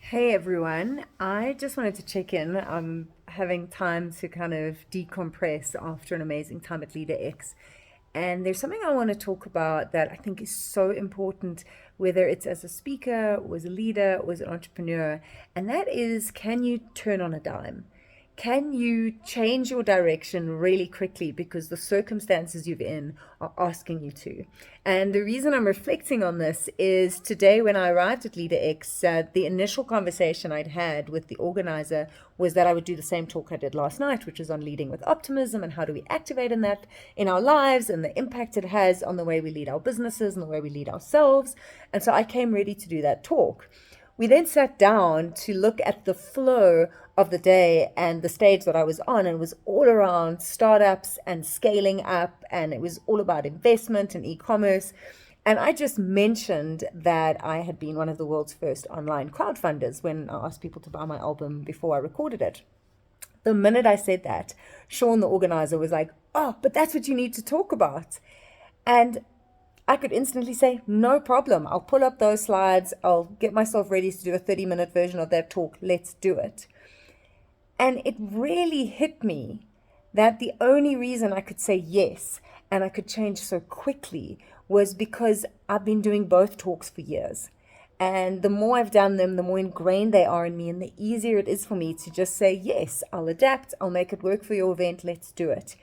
Hey everyone, I just wanted to check in. I'm having time to kind of decompress after an amazing time at LeaderX. And there's something I want to talk about that I think is so important, whether it's as a speaker, or as a leader, or as an entrepreneur. And that is, can you turn on a dime? Can you change your direction really quickly because the circumstances you're in are asking you to? And the reason I'm reflecting on this is today when I arrived at LeaderX, the initial conversation I'd had with the organizer was that I would do the same talk I did last night, which is on leading with optimism and how do we activate in that in our lives and the impact it has on the way we lead our businesses and the way we lead ourselves. And so I came ready to do that talk. We then sat down to look at the flow of the day and the stage that I was on, and it was all around startups and scaling up, and it was all about investment and e-commerce. And I just mentioned that I had been one of the world's first online crowdfunders when I asked people to buy my album before I recorded it. The minute I said that, Sean, the organizer, was like, "Oh, but that's what you need to talk about." And I could instantly say, no problem. I'll pull up those slides. I'll get myself ready to do a 30-minute version of that talk. Let's do it. And it really hit me that the only reason I could say yes and I could change so quickly was because I've been doing both talks for years. And the more I've done them, the more ingrained they are in me, and the easier it is for me to just say, yes, I'll adapt, I'll make it work for your event, let's do it.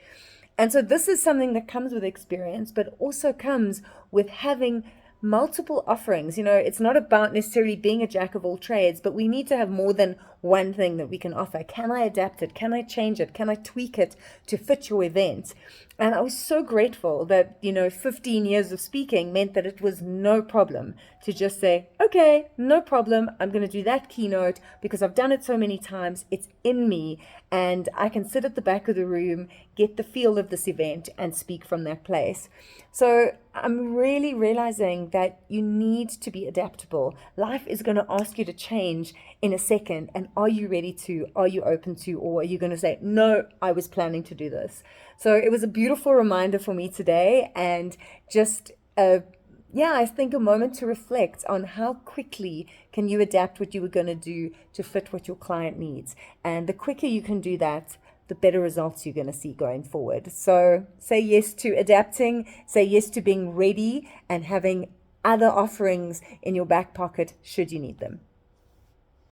And so this is something that comes with experience, but also comes with having multiple offerings. It's not about necessarily being a jack of all trades, but we need to have more than one thing that we can offer. Can I adapt it? Can I change it? Can I tweak it to fit your event? And I was so grateful that, 15 years of speaking meant that it was no problem to just say, okay, no problem. I'm going to do that keynote because I've done it so many times. It's in me, and I can sit at the back of the room, get the feel of this event, and speak from that place. So I'm really realizing that you need to be adaptable. Life is going to ask you to change in a second. And are you ready to? Are you open to? Or are you going to say, no, I was planning to do this? So it was a beautiful reminder for me today. And just, I think a moment to reflect on how quickly can you adapt what you were going to do to fit what your client needs. And the quicker you can do that, the better results you're going to see going forward. So say yes to adapting, say yes to being ready and having other offerings in your back pocket should you need them.